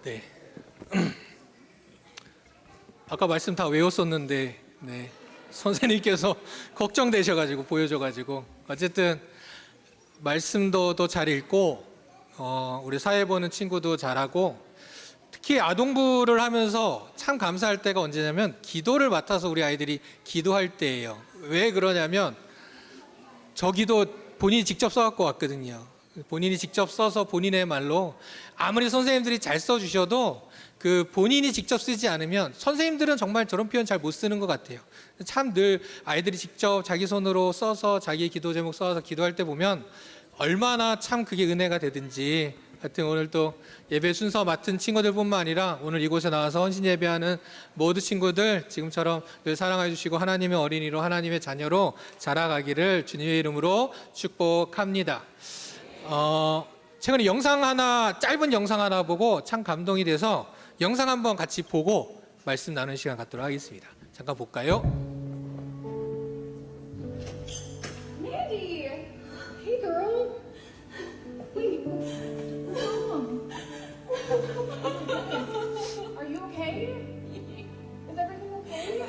네. 아까 말씀 다 외웠었는데 선생님께서 걱정되셔가지고 보여줘가지고 어쨌든 말씀도 더 잘 읽고 우리 사회 보는 친구도 잘하고 특히 아동부를 하면서 참 감사할 때가 언제냐면 기도를 맡아서 우리 아이들이 기도할 때예요. 왜 그러냐면 저 기도 본인이 직접 써갖고 왔거든요. 본인이 직접 써서 본인의 말로 아무리 선생님들이 잘 써주셔도 그 본인이 직접 쓰지 않으면 선생님들은 정말 저런 표현 잘 못 쓰는 것 같아요. 참 늘 아이들이 직접 자기 손으로 써서 자기 기도 제목 써서 기도할 때 보면 얼마나 참 그게 은혜가 되든지. 하여튼 오늘 또 예배 순서 맡은 친구들뿐만 아니라 오늘 이곳에 나와서 헌신 예배하는 모든 친구들 지금처럼 늘 사랑해 주시고 하나님의 어린이로 하나님의 자녀로 자라가기를 주님의 이름으로 축복합니다. 최근에 짧은 영상 하나 보고 참 감동이 돼서 영상 한번 같이 보고 말씀 나누는 시간 갖도록 하겠습니다. 잠깐 볼까요? Mandy! Hey girl! Wait, Mom! Are you okay? Is everything okay?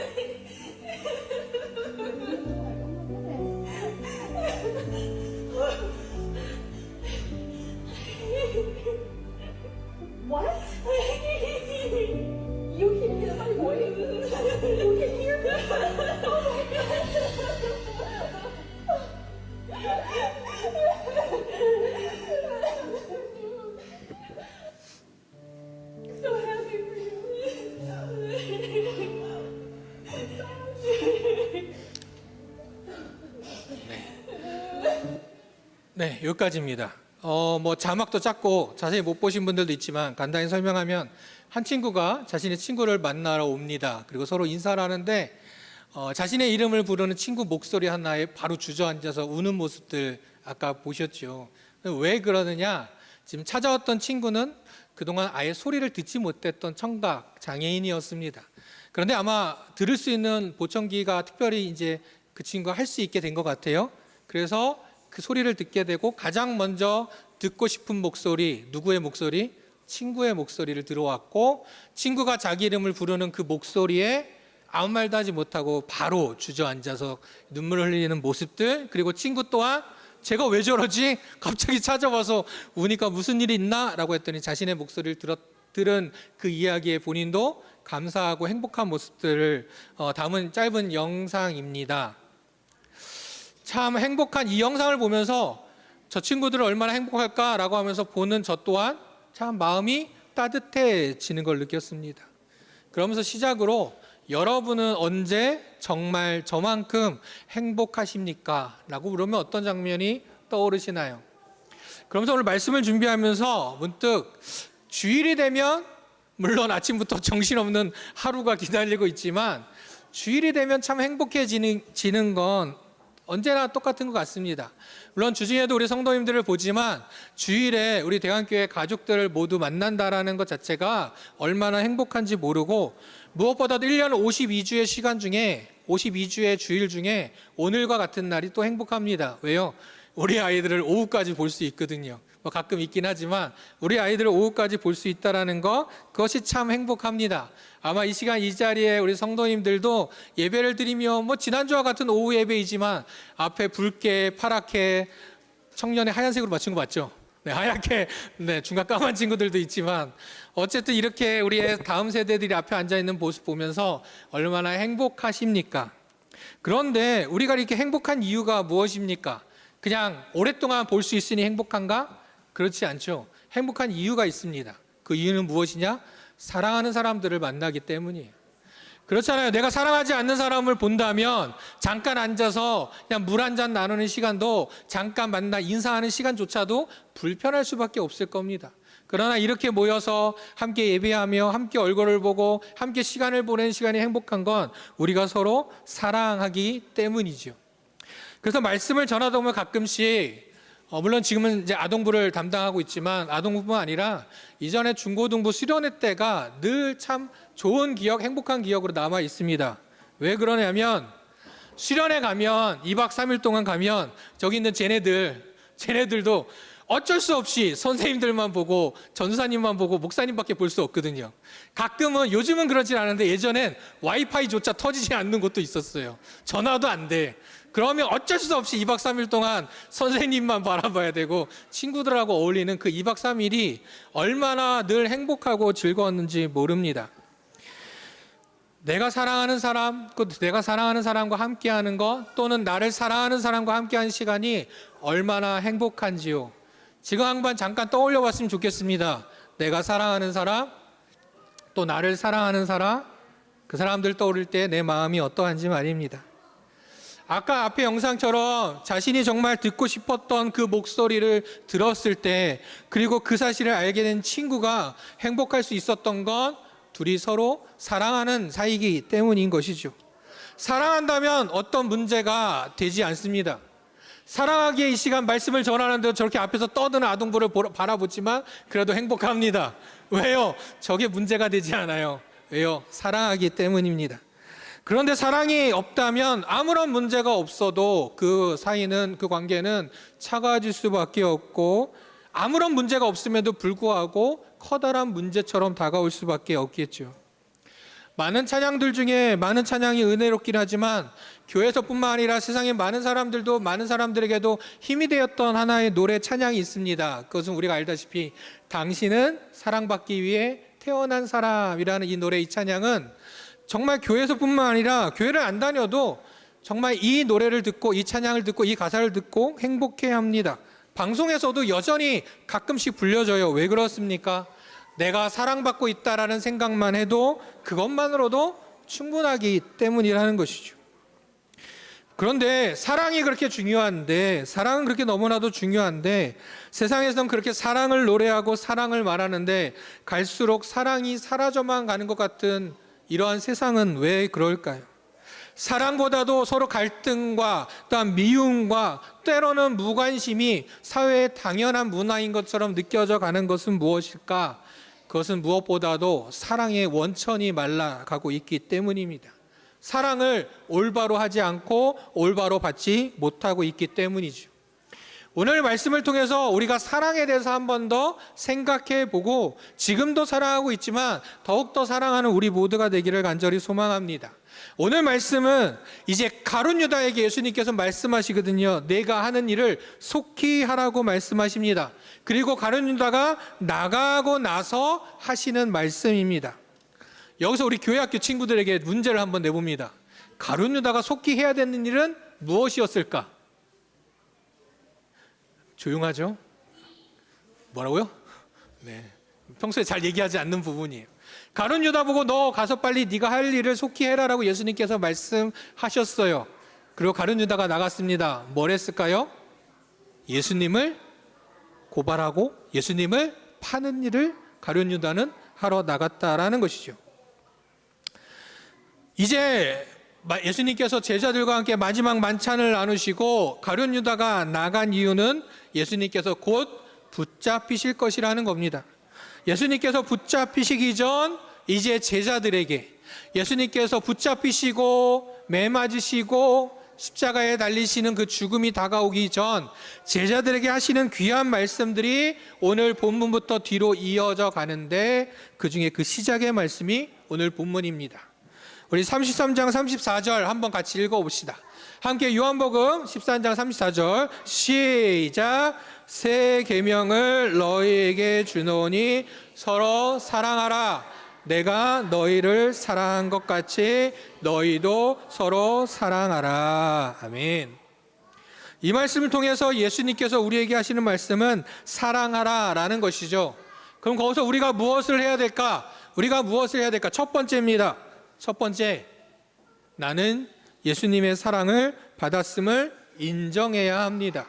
What? You can hear my voice? You can hear me? Oh my I'm so happy for you. 네, 여기까지입니다. 뭐 자막도 작고 자세히 못 보신 분들도 있지만 간단히 설명하면 한 친구가 자신의 친구를 만나러 옵니다. 그리고 서로 인사를 하는데 자신의 이름을 부르는 친구 목소리 하나에 바로 주저앉아서 우는 모습들 아까 보셨죠. 왜 그러느냐? 지금 찾아왔던 친구는 그동안 아예 소리를 듣지 못했던 청각 장애인이었습니다. 그런데 아마 들을 수 있는 보청기가 특별히 이제 그 친구가 할 수 있게 된 것 같아요. 그래서 그 소리를 듣게 되고 가장 먼저 듣고 싶은 목소리, 누구의 목소리? 친구의 목소리를 들어왔고 친구가 자기 이름을 부르는 그 목소리에 아무 말도 하지 못하고 바로 주저앉아서 눈물을 흘리는 모습들, 그리고 친구 또한 제가 왜 저러지? 갑자기 찾아와서 우니까 무슨 일이 있나? 라고 했더니 자신의 목소리를 들은 그 이야기에 본인도 감사하고 행복한 모습들을 담은 짧은 영상입니다. 참 행복한 이 영상을 보면서 저 친구들은 얼마나 행복할까라고 하면서 보는 저 또한 참 마음이 따뜻해지는 걸 느꼈습니다. 그러면서 시작으로 여러분은 언제 정말 저만큼 행복하십니까? 라고 물으면 어떤 장면이 떠오르시나요? 그러면서 오늘 말씀을 준비하면서 문득 주일이 되면 물론 아침부터 정신없는 하루가 기다리고 있지만 주일이 되면 참 행복해지는 건 언제나 똑같은 것 같습니다. 물론 주중에도 우리 성도님들을 보지만 주일에 우리 대한교회 가족들을 모두 만난다라는 것 자체가 얼마나 행복한지 모르고 무엇보다도 1년 52주의 시간 중에 52주의 주일 중에 오늘과 같은 날이 또 행복합니다. 왜요? 우리 아이들을 오후까지 볼 수 있거든요. 뭐 가끔 있긴 하지만 우리 아이들을 오후까지 볼 수 있다는 것, 그것이 참 행복합니다. 아마 이 시간 이 자리에 우리 성도님들도 예배를 드리며 뭐 지난주와 같은 오후 예배이지만 앞에 붉게 파랗게 청년의 하얀색으로 맞춘 거 맞죠? 네, 하얗게 중간 까만 친구들도 있지만 어쨌든 이렇게 우리의 다음 세대들이 앞에 앉아있는 모습 보면서 얼마나 행복하십니까? 그런데 우리가 이렇게 행복한 이유가 무엇입니까? 그냥 오랫동안 볼 수 있으니 행복한가? 그렇지 않죠. 행복한 이유가 있습니다. 그 이유는 무엇이냐? 사랑하는 사람들을 만나기 때문이에요. 그렇잖아요. 내가 사랑하지 않는 사람을 본다면 잠깐 앉아서 그냥 물 한 잔 나누는 시간도, 잠깐 만나 인사하는 시간조차도 불편할 수밖에 없을 겁니다. 그러나 이렇게 모여서 함께 예배하며 함께 얼굴을 보고 함께 시간을 보내는 시간이 행복한 건 우리가 서로 사랑하기 때문이죠. 그래서 말씀을 전하다 보면 가끔씩 물론 지금은 이제 아동부를 담당하고 있지만 아동부뿐만 아니라 이전에 중고등부 수련회 때가 늘 참 좋은 기억, 행복한 기억으로 남아 있습니다. 왜 그러냐면 수련회 가면 2박 3일 동안 가면 저기 있는 쟤네들도 어쩔 수 없이 선생님들만 보고 전사님만 보고 목사님밖에 볼 수 없거든요. 가끔은 요즘은 그러진 않은데 예전엔 와이파이조차 터지지 않는 곳도 있었어요. 전화도 안 돼. 그러면 어쩔 수 없이 2박 3일 동안 선생님만 바라봐야 되고 친구들하고 어울리는 그 2박 3일이 얼마나 늘 행복하고 즐거웠는지 모릅니다. 내가 사랑하는 사람, 내가 사랑하는 사람과 함께하는 것, 또는 나를 사랑하는 사람과 함께하는 시간이 얼마나 행복한지요. 지금 한번 잠깐 떠올려 봤으면 좋겠습니다. 내가 사랑하는 사람, 또 나를 사랑하는 사람, 그 사람들 떠오를 때 내 마음이 어떠한지 말입니다. 아까 앞에 영상처럼 자신이 정말 듣고 싶었던 그 목소리를 들었을 때, 그리고 그 사실을 알게 된 친구가 행복할 수 있었던 건 둘이 서로 사랑하는 사이이기 때문인 것이죠. 사랑한다면 어떤 문제가 되지 않습니다. 사랑하기에 이 시간 말씀을 전하는데 저렇게 앞에서 떠드는 아동부를 바라보지만 그래도 행복합니다. 왜요? 저게 문제가 되지 않아요. 왜요? 사랑하기 때문입니다. 그런데 사랑이 없다면 아무런 문제가 없어도 그 사이는, 그 관계는 차가워질 수밖에 없고, 아무런 문제가 없음에도 불구하고 커다란 문제처럼 다가올 수밖에 없겠죠. 많은 찬양들 중에 많은 찬양이 은혜롭긴 하지만 교회에서뿐만 아니라 세상의 많은 사람들도, 많은 사람들에게도 힘이 되었던 하나의 노래 찬양이 있습니다. 그것은 우리가 알다시피 당신은 사랑받기 위해 태어난 사람이라는 이 노래, 이 찬양은 정말 교회에서뿐만 아니라 교회를 안 다녀도 정말 이 노래를 듣고 이 찬양을 듣고 이 가사를 듣고 행복해합니다. 방송에서도 여전히 가끔씩 불려져요. 왜 그렇습니까? 내가 사랑받고 있다라는 생각만 해도 그것만으로도 충분하기 때문이라는 것이죠. 그런데 사랑이 그렇게 중요한데, 사랑은 그렇게 너무나도 중요한데, 세상에서는 그렇게 사랑을 노래하고 사랑을 말하는데 갈수록 사랑이 사라져만 가는 것 같은 이러한 세상은 왜 그럴까요? 사랑보다도 서로 갈등과 또한 미움과 때로는 무관심이 사회의 당연한 문화인 것처럼 느껴져 가는 것은 무엇일까? 그것은 무엇보다도 사랑의 원천이 말라가고 있기 때문입니다. 사랑을 올바로 하지 않고 올바로 받지 못하고 있기 때문이죠. 오늘 말씀을 통해서 우리가 사랑에 대해서 한 번 더 생각해 보고, 지금도 사랑하고 있지만 더욱더 사랑하는 우리 모두가 되기를 간절히 소망합니다. 오늘 말씀은 이제 가룟 유다에게 예수님께서 말씀하시거든요. 내가 하는 일을 속히 하라고 말씀하십니다. 그리고 가룟 유다가 나가고 나서 하시는 말씀입니다. 여기서 우리 교회학교 친구들에게 문제를 한번 내봅니다. 가룟 유다가 속히 해야 되는 일은 무엇이었을까? 조용하죠? 뭐라고요? 네, 평소에 잘 얘기하지 않는 부분이에요. 가룟 유다 보고 너 가서 빨리 네가 할 일을 속히 해라라고 예수님께서 말씀하셨어요. 그리고 가룟 유다가 나갔습니다. 뭘 했을까요? 예수님을 고발하고 예수님을 파는 일을 가룟 유다는 하러 나갔다라는 것이죠. 이제 예수님께서 제자들과 함께 마지막 만찬을 나누시고 가룟 유다가 나간 이유는 예수님께서 곧 붙잡히실 것이라는 겁니다. 예수님께서 붙잡히시기 전 이제 제자들에게, 예수님께서 붙잡히시고 매 맞으시고 십자가에 달리시는 그 죽음이 다가오기 전 제자들에게 하시는 귀한 말씀들이 오늘 본문부터 뒤로 이어져 가는데, 그 중에 그 시작의 말씀이 오늘 본문입니다. 우리 33장 34절 한번 같이 읽어봅시다. 함께 요한복음 13장 34절 시작. 새 계명을 너희에게 주노니 서로 사랑하라. 내가 너희를 사랑한 것 같이 너희도 서로 사랑하라. 아멘. 이 말씀을 통해서 예수님께서 우리에게 하시는 말씀은 사랑하라라는 것이죠. 그럼 거기서 우리가 무엇을 해야 될까? 우리가 무엇을 해야 될까? 첫 번째입니다. 첫 번째, 나는 예수님의 사랑을 받았음을 인정해야 합니다.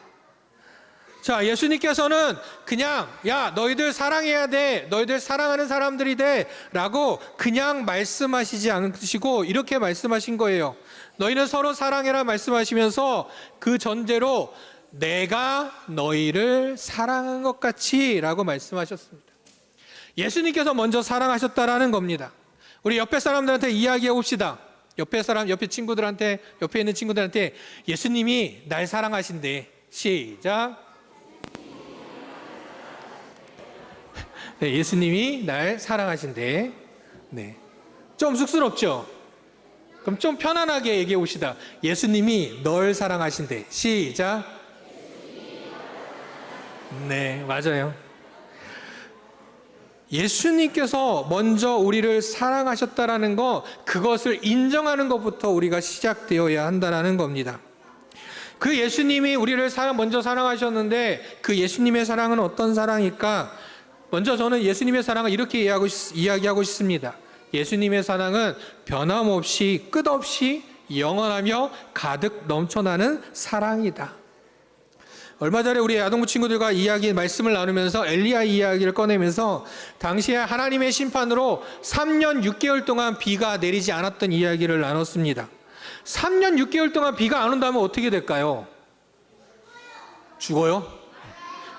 자, 예수님께서는 그냥 야 너희들 사랑해야 돼, 너희들 사랑하는 사람들이 돼 라고 그냥 말씀하시지 않으시고 이렇게 말씀하신 거예요. 너희는 서로 사랑해라 말씀하시면서 그 전제로 내가 너희를 사랑한 것 같이 라고 말씀하셨습니다. 예수님께서 먼저 사랑하셨다라는 겁니다. 우리 옆에 사람들한테 이야기해 봅시다. 옆에 친구들한테, 옆에 있는 친구들한테 예수님이 날 사랑하신대. 시작. 네, 예수님이 날 사랑하신대. 네. 좀 쑥스럽죠? 그럼 좀 편안하게 얘기해 봅시다. 예수님이 널 사랑하신대. 시작. 네, 맞아요. 예수님께서 먼저 우리를 사랑하셨다라는 거, 그것을 인정하는 것부터 우리가 시작되어야 한다는 겁니다. 그 예수님이 우리를 먼저 사랑하셨는데 그 예수님의 사랑은 어떤 사랑일까? 먼저 저는 예수님의 사랑을 이렇게 이야기하고 싶습니다. 예수님의 사랑은 변함없이 끝없이 영원하며 가득 넘쳐나는 사랑이다. 얼마 전에 우리 아동부 친구들과 말씀을 나누면서 엘리야 이야기를 꺼내면서 당시에 하나님의 심판으로 3년 6개월 동안 비가 내리지 않았던 이야기를 나눴습니다. 3년 6개월 동안 비가 안 온다면 어떻게 될까요? 죽어요?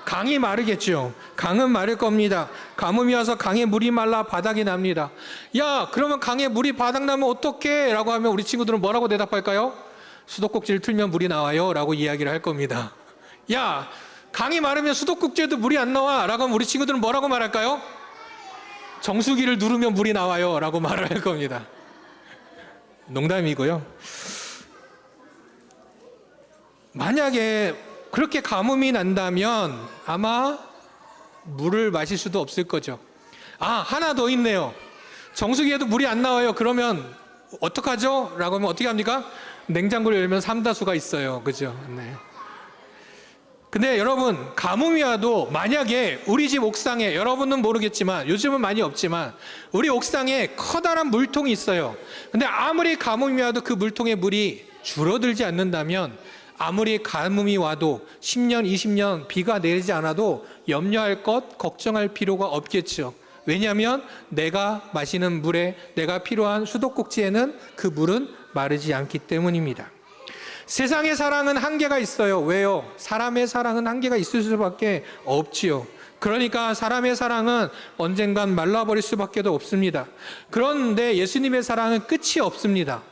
강이 마르겠죠. 강은 마를 겁니다. 가뭄이 와서 강에 물이 말라 바닥이 납니다. 야, 그러면 강에 물이 바닥나면 어떡해? 라고 하면 우리 친구들은 뭐라고 대답할까요? 수도꼭지를 틀면 물이 나와요 라고 이야기를 할 겁니다. 야, 강이 마르면 수도꼭지에도 물이 안 나와 라고 하면 우리 친구들은 뭐라고 말할까요? 정수기를 누르면 물이 나와요 라고 말을 할 겁니다. 농담이고요. 만약에 그렇게 가뭄이 난다면 아마 물을 마실 수도 없을 거죠. 아, 하나 더 있네요. 정수기에도 물이 안 나와요. 그러면 어떡하죠? 라고 하면 어떻게 합니까? 냉장고를 열면 삼다수가 있어요. 그죠? 네. 근데 여러분, 가뭄이 와도 만약에 우리 집 옥상에, 여러분은 모르겠지만 요즘은 많이 없지만 우리 옥상에 커다란 물통이 있어요. 근데 아무리 가뭄이 와도 그 물통에 물이 줄어들지 않는다면, 아무리 가뭄이 와도 10년, 20년 비가 내리지 않아도 염려할 것, 걱정할 필요가 없겠죠. 왜냐하면 내가 마시는 물에, 내가 필요한 수도꼭지에는 그 물은 마르지 않기 때문입니다. 세상의 사랑은 한계가 있어요. 왜요? 사람의 사랑은 한계가 있을 수밖에 없지요. 그러니까 사람의 사랑은 언젠간 말라버릴 수밖에 없습니다. 그런데 예수님의 사랑은 끝이 없습니다.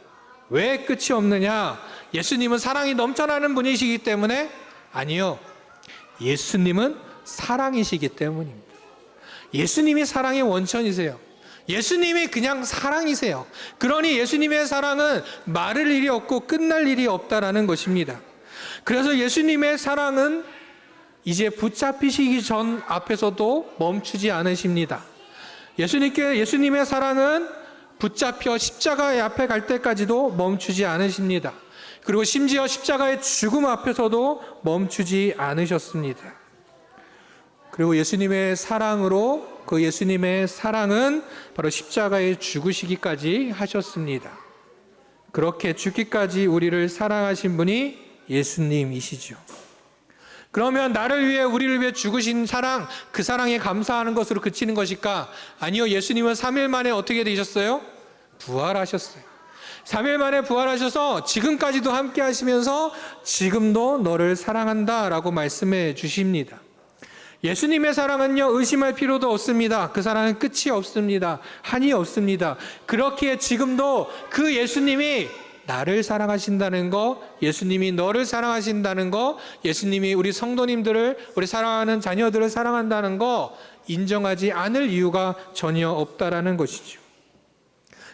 왜 끝이 없느냐? 예수님은 사랑이 넘쳐나는 분이시기 때문에? 아니요. 예수님은 사랑이시기 때문입니다. 예수님이 사랑의 원천이세요. 예수님이 그냥 사랑이세요. 그러니 예수님의 사랑은 마를 일이 없고 끝날 일이 없다라는 것입니다. 그래서 예수님의 사랑은 이제 붙잡히시기 전 앞에서도 멈추지 않으십니다. 예수님의 사랑은 붙잡혀 십자가의 앞에 갈 때까지도 멈추지 않으십니다. 그리고 심지어 십자가의 죽음 앞에서도 멈추지 않으셨습니다. 그리고 예수님의 사랑으로, 그 예수님의 사랑은 바로 십자가에 죽으시기까지 하셨습니다. 그렇게 죽기까지 우리를 사랑하신 분이 예수님이시죠. 그러면 나를 위해, 우리를 위해 죽으신 사랑, 그 사랑에 감사하는 것으로 그치는 것일까? 아니요. 예수님은 3일 만에 어떻게 되셨어요? 부활하셨어요. 3일 만에 부활하셔서 지금까지도 함께 하시면서 지금도 너를 사랑한다 라고 말씀해 주십니다. 예수님의 사랑은요, 의심할 필요도 없습니다. 그 사랑은 끝이 없습니다. 한이 없습니다. 그렇기에 지금도 그 예수님이 나를 사랑하신다는 거, 예수님이 너를 사랑하신다는 거, 예수님이 우리 성도님들을, 우리 사랑하는 자녀들을 사랑한다는 거 인정하지 않을 이유가 전혀 없다라는 것이죠.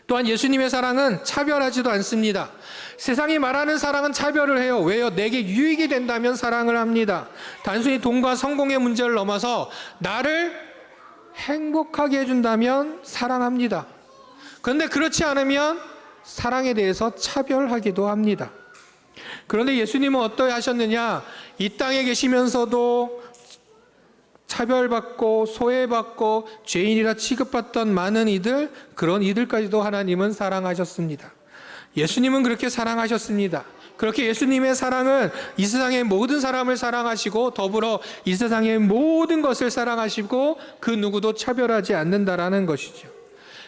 또한 예수님의 사랑은 차별하지도 않습니다. 세상이 말하는 사랑은 차별을 해요. 왜요? 내게 유익이 된다면 사랑을 합니다. 단순히 돈과 성공의 문제를 넘어서 나를 행복하게 해준다면 사랑합니다. 그런데 그렇지 않으면 사랑에 대해서 차별하기도 합니다. 그런데 예수님은 어떠해 하셨느냐? 이 땅에 계시면서도 차별받고 소외받고 죄인이라 취급받던 많은 이들, 그런 이들까지도 하나님은 사랑하셨습니다. 예수님은 그렇게 사랑하셨습니다. 그렇게 예수님의 사랑은 이 세상의 모든 사람을 사랑하시고 더불어 이 세상의 모든 것을 사랑하시고 그 누구도 차별하지 않는다라는 것이죠.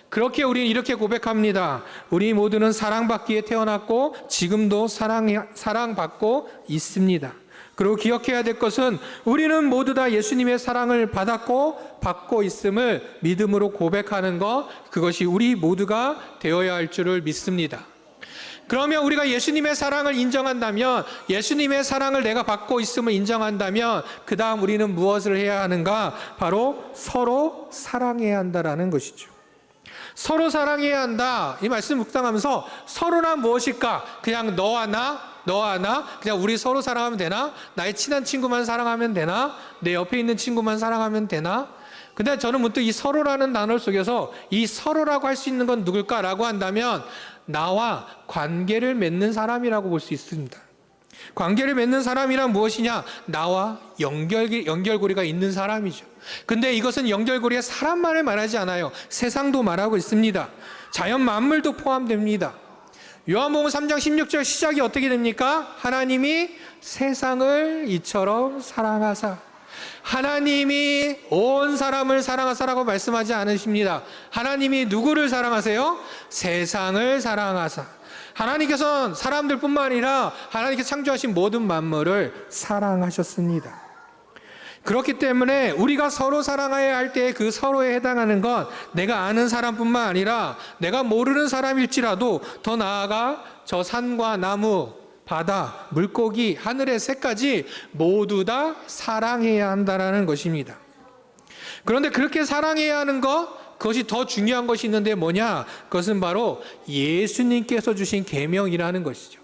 그렇게 우리는 이렇게 고백합니다. 우리 모두는 사랑받기에 태어났고 지금도 사랑받고 있습니다. 그리고 기억해야 될 것은 우리는 모두 다 예수님의 사랑을 받았고 받고 있음을 믿음으로 고백하는 것, 그것이 우리 모두가 되어야 할 줄을 믿습니다. 그러면 우리가 예수님의 사랑을 인정한다면, 예수님의 사랑을 내가 받고 있음을 인정한다면 그 다음 우리는 무엇을 해야 하는가? 바로 서로 사랑해야 한다라는 것이죠. 서로 사랑해야 한다. 이 말씀 묵상하면서 서로란 무엇일까? 그냥 너와 나, 그냥 우리 서로 사랑하면 되나? 나의 친한 친구만 사랑하면 되나? 내 옆에 있는 친구만 사랑하면 되나? 근데 저는 문득 이 서로라는 단어 속에서 이 서로라고 할 수 있는 건 누굴까라고 한다면 나와 관계를 맺는 사람이라고 볼 수 있습니다. 관계를 맺는 사람이란 무엇이냐? 나와 연결고리가 있는 사람이죠. 근데 이것은 연결고리의 사람만을 말하지 않아요. 세상도 말하고 있습니다. 자연 만물도 포함됩니다. 요한복음 3장 16절 시작이 어떻게 됩니까? 하나님이 세상을 이처럼 사랑하사. 하나님이 온 사람을 사랑하사라고 말씀하지 않으십니다. 하나님이 누구를 사랑하세요? 세상을 사랑하사. 하나님께서는 사람들뿐만 아니라 하나님께서 창조하신 모든 만물을 사랑하셨습니다. 그렇기 때문에 우리가 서로 사랑해야 할 때 그 서로에 해당하는 건 내가 아는 사람뿐만 아니라 내가 모르는 사람일지라도 더 나아가 저 산과 나무, 바다, 물고기, 하늘의 새까지 모두 다 사랑해야 한다는 것입니다. 그런데 그렇게 사랑해야 하는 것, 그것이 더 중요한 것이 있는데 뭐냐? 그것은 바로 예수님께서 주신 계명이라는 것이죠.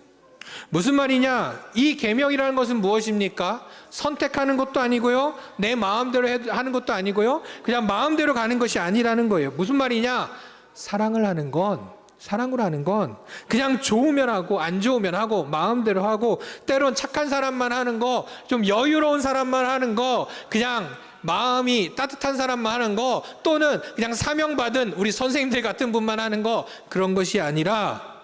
무슨 말이냐? 이 계명이라는 것은 무엇입니까? 선택하는 것도 아니고요, 내 마음대로 하는 것도 아니고요, 그냥 마음대로 가는 것이 아니라는 거예요. 무슨 말이냐? 사랑을 하는 건, 사랑을 하는 건 그냥 좋으면 하고 안 좋으면 하고 마음대로 하고 때론 착한 사람만 하는 거, 좀 여유로운 사람만 하는 거, 그냥 마음이 따뜻한 사람만 하는 거, 또는 그냥 사명받은 우리 선생님들 같은 분만 하는 거, 그런 것이 아니라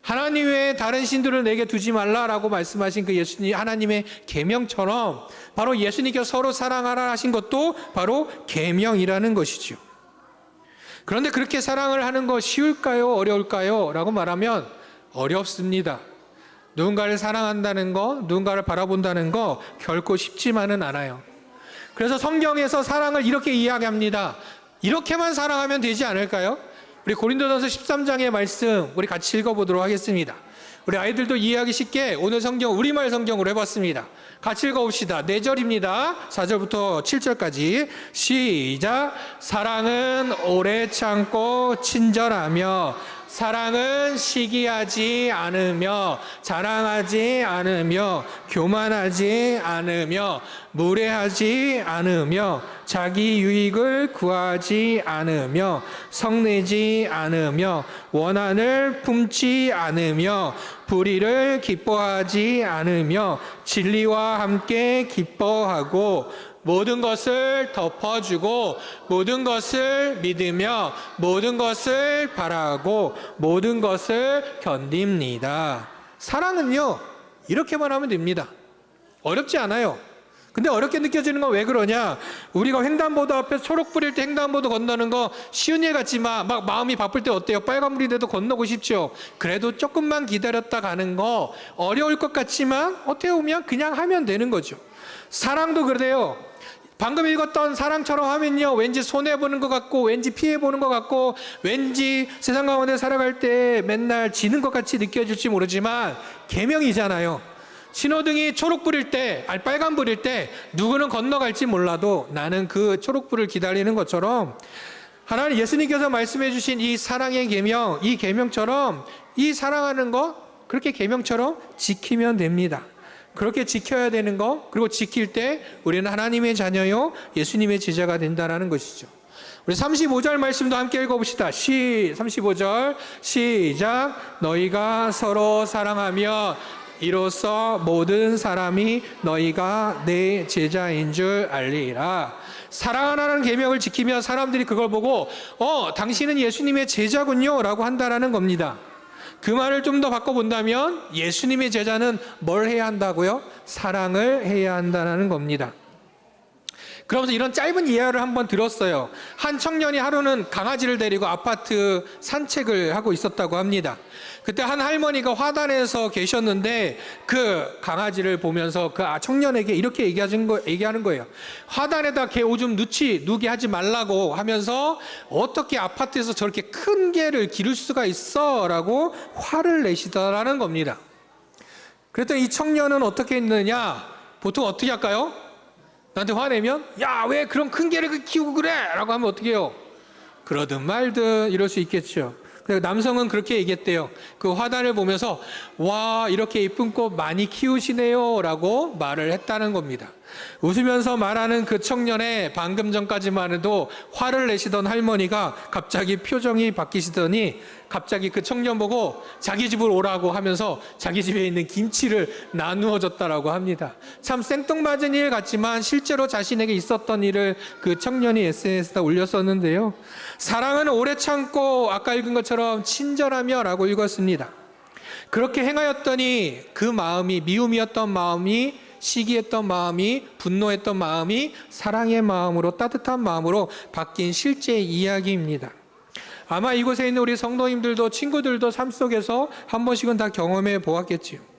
하나님 외에 다른 신들을 내게 두지 말라라고 말씀하신 그 예수님 하나님의 계명처럼 바로 예수님께서 서로 사랑하라 하신 것도 바로 계명이라는 것이죠. 그런데 그렇게 사랑을 하는 거 쉬울까요? 어려울까요? 라고 말하면 어렵습니다. 누군가를 사랑한다는 거, 누군가를 바라본다는 거 결코 쉽지만은 않아요. 그래서 성경에서 사랑을 이렇게 이야기합니다. 이렇게만 사랑하면 되지 않을까요? 우리 고린도전서 13장의 말씀 우리 같이 읽어보도록 하겠습니다. 우리 아이들도 이해하기 쉽게 오늘 성경 우리말 성경으로 해봤습니다. 같이 읽어봅시다. 4절입니다. 4절부터 7절까지 시작. 사랑은 오래 참고 친절하며, 사랑은 시기하지 않으며, 자랑하지 않으며, 교만하지 않으며, 무례하지 않으며, 자기 유익을 구하지 않으며, 성내지 않으며, 원한을 품지 않으며, 불의를 기뻐하지 않으며, 진리와 함께 기뻐하고, 모든 것을 덮어주고, 모든 것을 믿으며, 모든 것을 바라고, 모든 것을 견딥니다. 사랑은요, 이렇게만 하면 됩니다. 어렵지 않아요. 근데 어렵게 느껴지는 건 왜 그러냐? 우리가 횡단보도 앞에 초록 불일 때 횡단보도 건너는 거 쉬운 일 같지만 막 마음이 바쁠 때 어때요? 빨간불이 돼도 건너고 싶죠. 그래도 조금만 기다렸다 가는 거 어려울 것 같지만 어떻게 보면 그냥 하면 되는 거죠. 사랑도 그래요. 방금 읽었던 사랑처럼 하면요, 왠지 손해보는 것 같고, 왠지 피해보는 것 같고, 왠지 세상 가운데 살아갈 때 맨날 지는 것 같이 느껴질지 모르지만 계명이잖아요. 신호등이 초록불일 때, 아니 빨간불일 때 누구는 건너갈지 몰라도 나는 그 초록불을 기다리는 것처럼 하나님 예수님께서 말씀해 주신 이 사랑의 계명, 이 계명처럼 이 사랑하는 거 그렇게 계명처럼 지키면 됩니다. 그렇게 지켜야 되는 거, 그리고 지킬 때 우리는 하나님의 자녀요 예수님의 제자가 된다는 것이죠. 우리 35절 말씀도 함께 읽어봅시다. 35절 시작. 너희가 서로 사랑하며 이로써 모든 사람이 너희가 내 제자인 줄 알리라. 사랑하라는 계명을 지키면 사람들이 그걸 보고 당신은 예수님의 제자군요 라고 한다라는 겁니다. 그 말을 좀 더 바꿔본다면 예수님의 제자는 뭘 해야 한다고요? 사랑을 해야 한다는 겁니다. 그러면서 이런 짧은 이야기를 한번 들었어요. 한 청년이 하루는 강아지를 데리고 아파트 산책을 하고 있었다고 합니다. 그때 한 할머니가 화단에서 계셨는데 그 강아지를 보면서 그 청년에게 이렇게 얘기하는 거예요. 화단에다 개 오줌 누게 하지 말라고 하면서 어떻게 아파트에서 저렇게 큰 개를 기를 수가 있어? 라고 화를 내시더라는 겁니다. 그랬더니 이 청년은 어떻게 했느냐? 보통 어떻게 할까요? 나한테 화내면 야, 왜 그런 큰 개를 키우고 그래? 라고 하면 어떻게 해요? 그러든 말든 이럴 수 있겠죠. 그래서 남성은 그렇게 얘기했대요. 그 화단을 보면서 와, 이렇게 이쁜 꽃 많이 키우시네요 라고 말을 했다는 겁니다. 웃으면서 말하는 그 청년의 방금 전까지만 해도 화를 내시던 할머니가 갑자기 표정이 바뀌시더니 갑자기 그 청년 보고 자기 집으로 오라고 하면서 자기 집에 있는 김치를 나누어 줬다라고 합니다. 참 생뚱맞은 일 같지만 실제로 자신에게 있었던 일을 그 청년이 SNS에다 올렸었는데요. 사랑은 오래 참고 아까 읽은 것처럼 친절하며 라고 읽었습니다. 그렇게 행하였더니 그 마음이 미움이었던 마음이 시기했던 마음이 분노했던 마음이 사랑의 마음으로 따뜻한 마음으로 바뀐 실제 이야기입니다. 아마 이곳에 있는 우리 성도님들도 친구들도 삶 속에서 한 번씩은 다 경험해 보았겠지요.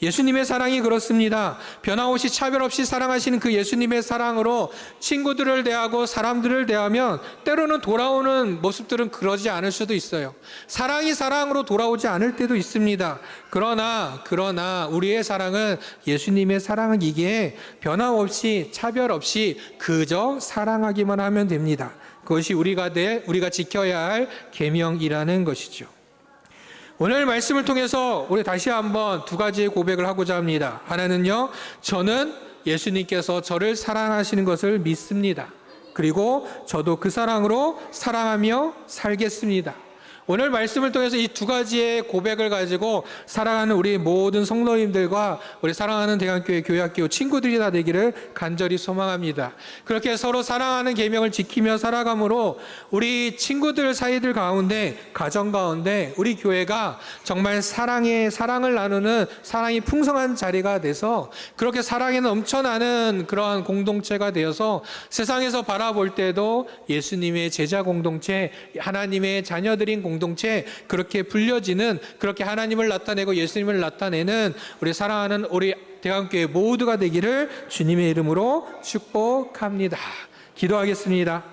예수님의 사랑이 그렇습니다. 변함없이 차별 없이 사랑하시는 그 예수님의 사랑으로 친구들을 대하고 사람들을 대하면 때로는 돌아오는 모습들은 그러지 않을 수도 있어요. 사랑이 사랑으로 돌아오지 않을 때도 있습니다. 그러나 우리의 사랑은 예수님의 사랑이기에 변함없이 차별 없이 그저 사랑하기만 하면 됩니다. 그것이 우리가 지켜야 할 계명이라는 것이죠. 오늘 말씀을 통해서 우리 다시 한번 두 가지의 고백을 하고자 합니다. 하나는요, 저는 예수님께서 저를 사랑하시는 것을 믿습니다. 그리고 저도 그 사랑으로 사랑하며 살겠습니다. 오늘 말씀을 통해서 이 두 가지의 고백을 가지고 사랑하는 우리 모든 성도님들과 우리 사랑하는 대한교회 교회학교 친구들이 다 되기를 간절히 소망합니다. 그렇게 서로 사랑하는 계명을 지키며 살아감으로 우리 친구들 사이들 가운데, 가정 가운데 우리 교회가 정말 사랑을 나누는 사랑이 풍성한 자리가 돼서 그렇게 사랑에 넘쳐나는 그러한 공동체가 되어서 세상에서 바라볼 때도 예수님의 제자 공동체, 하나님의 자녀들인 공동체, 그렇게 불려지는, 그렇게 하나님을 나타내고 예수님을 나타내는 우리 사랑하는 우리 대한교회 모두가 되기를 주님의 이름으로 축복합니다. 기도하겠습니다.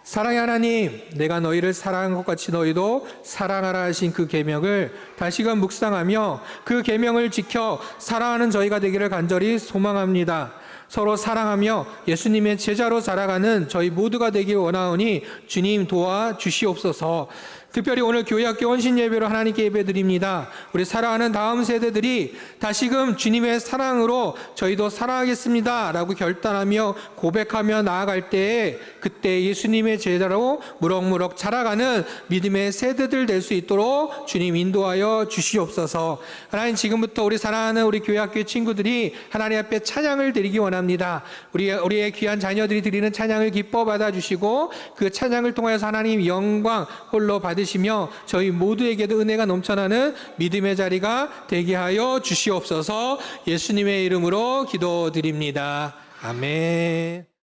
사랑의 하나님, 내가 너희를 사랑한 것 같이 너희도 사랑하라 하신 그 계명을 다시금 묵상하며 그 계명을 지켜 사랑하는 저희가 되기를 간절히 소망합니다. 서로 사랑하며 예수님의 제자로 자라가는 저희 모두가 되길 원하오니 주님 도와주시옵소서. 특별히 오늘 교회학교 헌신 예배로 하나님께 예배드립니다. 우리 사랑하는 다음 세대들이 다시금 주님의 사랑으로 저희도 사랑하겠습니다 라고 결단하며 고백하며 나아갈 때에 그때 예수님의 제자로 무럭무럭 자라가는 믿음의 세대들 될 수 있도록 주님 인도하여 주시옵소서. 하나님, 지금부터 우리 사랑하는 우리 교회학교 친구들이 하나님 앞에 찬양을 드리기 원합니다. 우리의 귀한 자녀들이 드리는 찬양을 기뻐 받아주시고 그 찬양을 통해서 하나님 영광 홀로 받으시며 저희 모두에게도 은혜가 넘쳐나는 믿음의 자리가 되게 하여 주시옵소서. 예수님의 이름으로 기도드립니다. 아멘.